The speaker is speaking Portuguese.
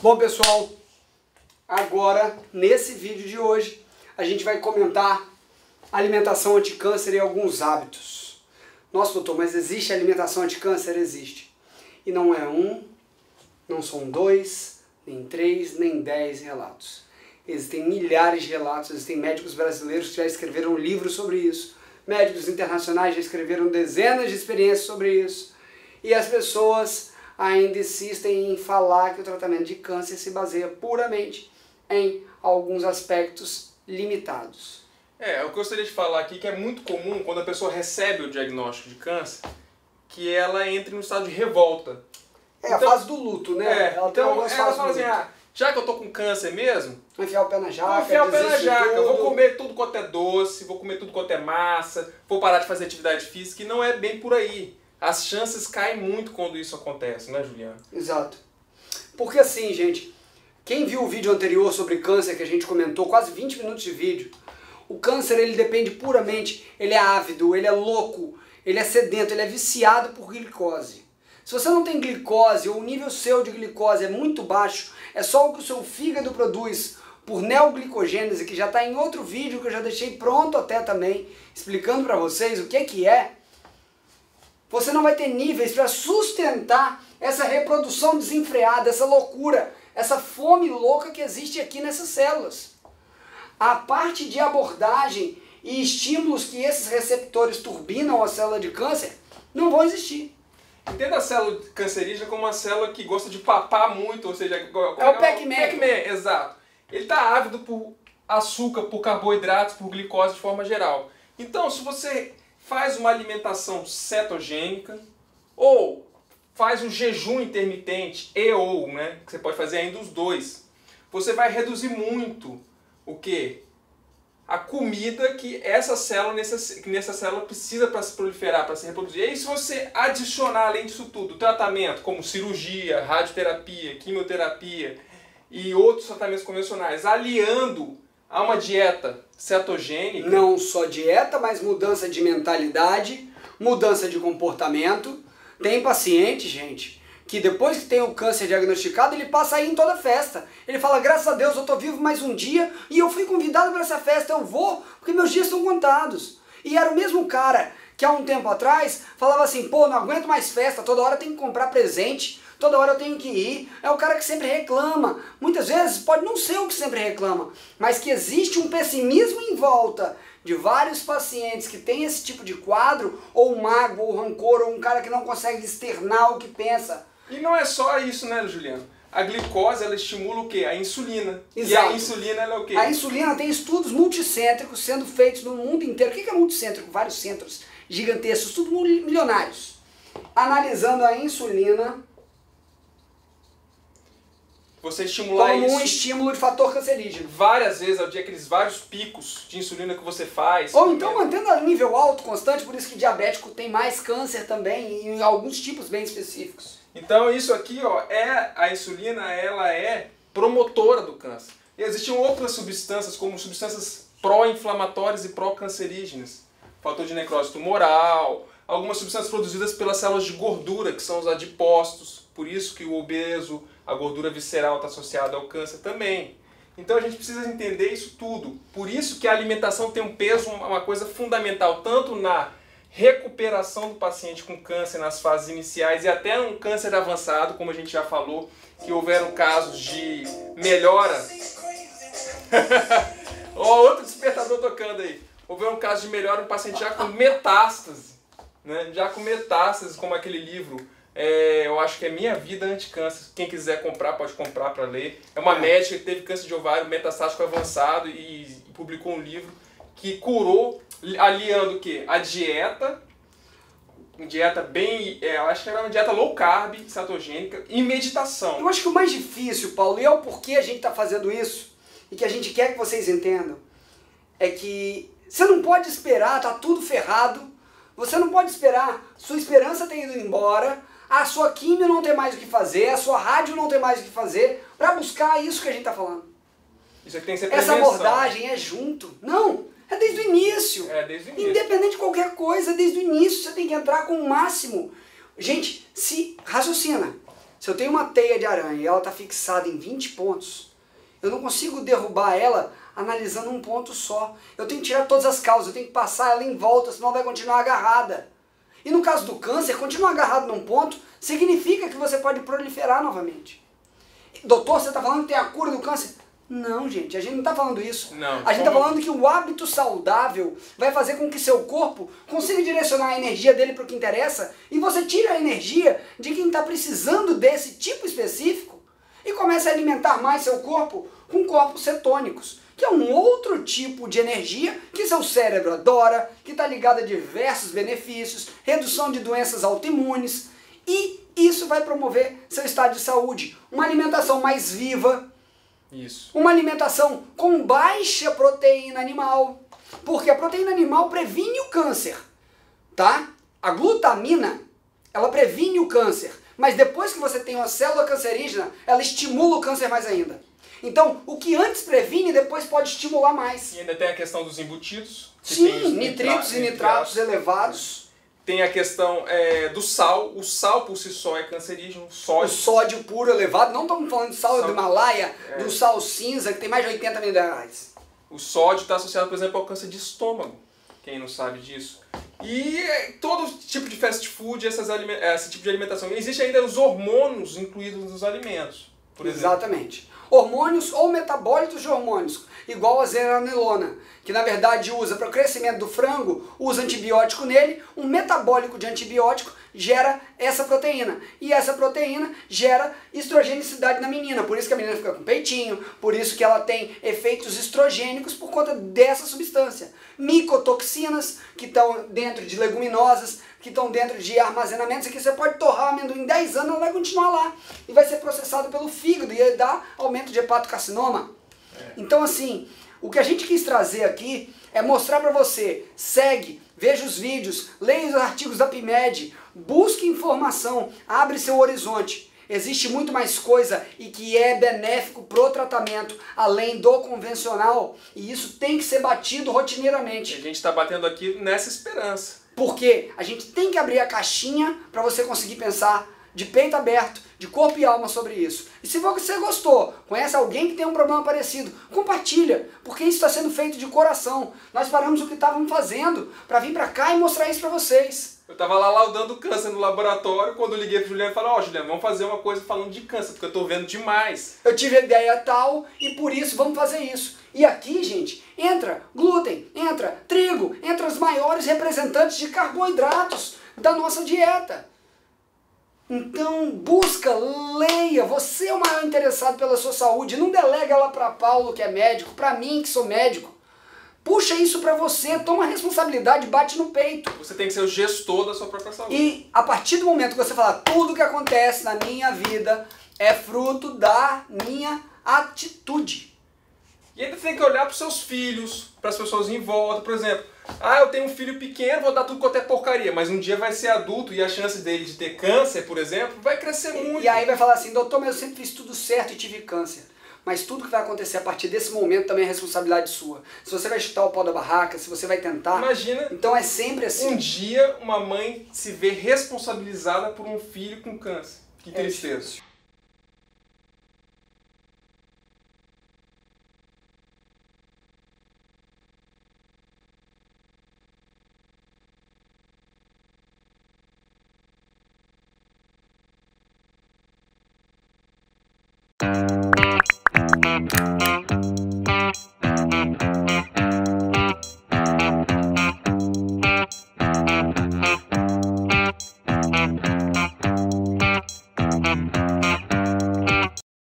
Bom, pessoal, agora nesse vídeo de hoje a gente vai comentar alimentação anti-câncer e alguns hábitos. Nossa, doutor, mas existe alimentação anti-câncer? Existe. E não é um, não são dois, nem 3, nem 10 relatos. Existem milhares de relatos, existem médicos brasileiros que já escreveram livros sobre isso, médicos internacionais já escreveram dezenas de experiências sobre isso, e as pessoas ainda insistem em falar que o tratamento de câncer se baseia puramente em alguns aspectos limitados. Eu gostaria de falar aqui que é muito comum quando a pessoa recebe o diagnóstico de câncer, que ela entre no estado de revolta. A fase do luto, né? Ela fala assim, já que eu tô com câncer mesmo, vou enfiar o pé na jaca, vou enfiar o pé na jaca, eu vou comer tudo quanto é doce, vou comer tudo quanto é massa, vou parar de fazer atividade física, e não é bem por aí. As chances caem muito quando isso acontece, né, Juliano? Exato. Porque assim, gente, quem viu o vídeo anterior sobre câncer que a gente comentou, quase 20 minutos de vídeo, o câncer ele depende puramente, ele é ávido, ele é louco, ele é sedento, ele é viciado por glicose. Se você não tem glicose ou o nível seu de glicose é muito baixo, é só o que o seu fígado produz por neoglicogênese, que já está em outro vídeo que eu já deixei pronto até também, explicando para vocês o que é, você não vai ter níveis para sustentar essa reprodução desenfreada, essa loucura, essa fome louca que existe aqui nessas células. A parte de abordagem e estímulos que esses receptores turbinam a célula de câncer não vão existir. Entenda a célula cancerígena como uma célula que gosta de papar muito, ou seja... É o Pac-Man. Exato. Ele está ávido por açúcar, por carboidratos, por glicose de forma geral. Então, se você faz uma alimentação cetogênica ou faz um jejum intermitente né, que você pode fazer ainda os dois, você vai reduzir muito o quê? A comida que essa célula precisa para se proliferar, para se reproduzir. E aí, se você adicionar, além disso tudo, tratamento como cirurgia, radioterapia, quimioterapia e outros tratamentos convencionais, aliando a uma dieta cetogênica... Não só dieta, mas mudança de mentalidade, mudança de comportamento. Tem paciente, gente, que depois que tem o câncer diagnosticado, ele passa aí em toda festa. Ele fala, graças a Deus eu tô vivo mais um dia e eu fui convidado para essa festa, eu vou porque meus dias estão contados. E era o mesmo cara que há um tempo atrás falava assim, pô, não aguento mais festa, toda hora eu tenho que comprar presente, toda hora eu tenho que ir. É o cara que sempre reclama. Muitas vezes pode não ser o que sempre reclama, mas que existe um pessimismo em volta de vários pacientes que têm esse tipo de quadro, ou um mago, ou rancor, ou um cara que não consegue externar o que pensa. E não é só isso, né, Juliano? A glicose, ela estimula o quê? A insulina. Exato. E a insulina, ela é o quê? A insulina tem estudos multicêntricos sendo feitos no mundo inteiro. O que é multicêntrico? Vários centros gigantescos, tudo milionários. Analisando a insulina você estimular como isso um estímulo de fator cancerígeno. várias vezes ao dia, aqueles vários picos de insulina que você faz. Ou então mantendo a nível alto, constante, por isso que diabético tem mais câncer também, em alguns tipos bem específicos. Então isso aqui, ó, a insulina, ela é promotora do câncer. E existem outras substâncias, como substâncias pró-inflamatórias e pró-cancerígenas. Fator de necrose tumoral, algumas substâncias produzidas pelas células de gordura, que são os adipócitos, por isso que o obeso, a gordura visceral está associada ao câncer também. Então a gente precisa entender isso tudo. Por isso que a alimentação tem um peso, uma coisa fundamental, tanto na recuperação do paciente com câncer nas fases iniciais e até um câncer avançado, como a gente já falou, que houveram casos de melhora. Ó, outro despertador tocando aí. Houveram casos de melhora no paciente já com metástase, né? Já com metástase, como aquele livro. Eu acho que é Minha Vida Anticâncer. Quem quiser comprar, pode comprar para ler. É uma médica que teve câncer de ovário metastático avançado e publicou um livro que curou, aliando o quê? A dieta bem, eu acho que era uma dieta low carb, cetogênica, e meditação. Eu acho que o mais difícil, Paulo, e é o porquê a gente está fazendo isso, e que a gente quer que vocês entendam, é que você não pode esperar, tá tudo ferrado, você não pode esperar sua esperança ter ido embora, a sua químio não ter mais o que fazer, a sua rádio não ter mais o que fazer, para buscar isso que a gente está falando. Isso aqui tem que ser Essa prevenção. abordagem é junto. Não, É desde o início. É, desde o início. Independente de qualquer coisa, desde o início você tem que entrar com o máximo. Gente, se raciocina. Se eu tenho uma teia de aranha e ela está fixada em 20 pontos, eu não consigo derrubar ela analisando um ponto só. Eu tenho que tirar todas as causas, eu tenho que passar ela em volta, senão ela vai continuar agarrada. E no caso do câncer, continuar agarrado num ponto significa que você pode proliferar novamente. Doutor, você está falando que tem a cura do câncer? Não, gente, a gente não está falando isso. Não, a gente está falando que o hábito saudável vai fazer com que seu corpo consiga direcionar a energia dele para o que interessa e você tira a energia de quem está precisando desse tipo específico e comece a alimentar mais seu corpo com corpos cetônicos, que é um outro tipo de energia que seu cérebro adora, que está ligado a diversos benefícios, redução de doenças autoimunes, e isso vai promover seu estado de saúde, uma alimentação mais viva, Isso. uma alimentação com baixa proteína animal, porque a proteína animal previne o câncer, tá? A glutamina, ela previne o câncer, mas depois que você tem uma célula cancerígena, ela estimula o câncer mais ainda. Então, o que antes previne, depois pode estimular mais. E ainda tem a questão dos embutidos. Que Sim, tem os nitritos e nitratos elevados. Tem a questão do sal. O sal por si só é cancerígeno. O Sódio. sódio puro elevado, não estamos falando de sal do Himalaia, É. do sal cinza, que tem mais de 80 minerais. O sódio está associado, por exemplo, ao câncer de estômago. Quem não sabe disso. E todo tipo de fast food, esse tipo de alimentação. Existem ainda os hormônios incluídos nos alimentos. Por exemplo. Exatamente. Hormônios ou metabólitos de hormônios, igual a zearalenona, que na verdade usa para o crescimento do frango, usa antibiótico nele, um metabólico de antibiótico gera essa proteína. E essa proteína gera estrogenicidade na menina, por isso que a menina fica com peitinho, por isso que ela tem efeitos estrogênicos por conta dessa substância. Micotoxinas, que estão dentro de leguminosas, que estão dentro de armazenamentos, e que você pode torrar o amendoim em 10 anos, ela vai continuar lá. E vai ser processado pelo fígado e dar aumento de hepatocarcinoma. Então assim, o que a gente quis trazer aqui é mostrar para você, segue, veja os vídeos, leia os artigos da PMed, busque informação, abre seu horizonte. Existe muito mais coisa e que é benéfico pro tratamento, além do convencional, e isso tem que ser batido rotineiramente. A gente está batendo aqui nessa esperança. Porque a gente tem que abrir a caixinha para você conseguir pensar de peito aberto, de corpo e alma sobre isso. E se você gostou, conhece alguém que tem um problema parecido, compartilha, porque isso está sendo feito de coração. Nós paramos o que estávamos fazendo para vir para cá e mostrar isso para vocês. Eu tava lá laudando câncer no laboratório, quando eu liguei pro Juliano e falei, ó, Juliano, vamos fazer uma coisa falando de câncer, porque eu tô vendo demais. Eu tive a ideia tal e por isso vamos fazer isso. E aqui, gente, entra glúten, entra trigo, entra os maiores representantes de carboidratos da nossa dieta. Então, busca, leia, você é o maior interessado pela sua saúde, não delega ela para Paulo, que é médico, para mim, que sou médico. Puxa isso para você, toma a responsabilidade, bate no peito. Você tem que ser o gestor da sua própria saúde. E a partir do momento que você falar, tudo que acontece na minha vida é fruto da minha atitude. E ainda tem que olhar para os seus filhos, para as pessoas em volta, por exemplo. Ah, eu tenho um filho pequeno, vou dar tudo quanto é porcaria, mas um dia vai ser adulto e a chance dele de ter câncer, por exemplo, vai crescer muito. E aí vai falar assim, doutor, mas eu sempre fiz tudo certo e tive câncer. Mas tudo que vai acontecer a partir desse momento também é responsabilidade sua. Se você vai chutar o pau da barraca, se você vai tentar... Imagina, então é sempre assim. um dia uma mãe se vê responsabilizada por um filho com câncer. Que tristeza.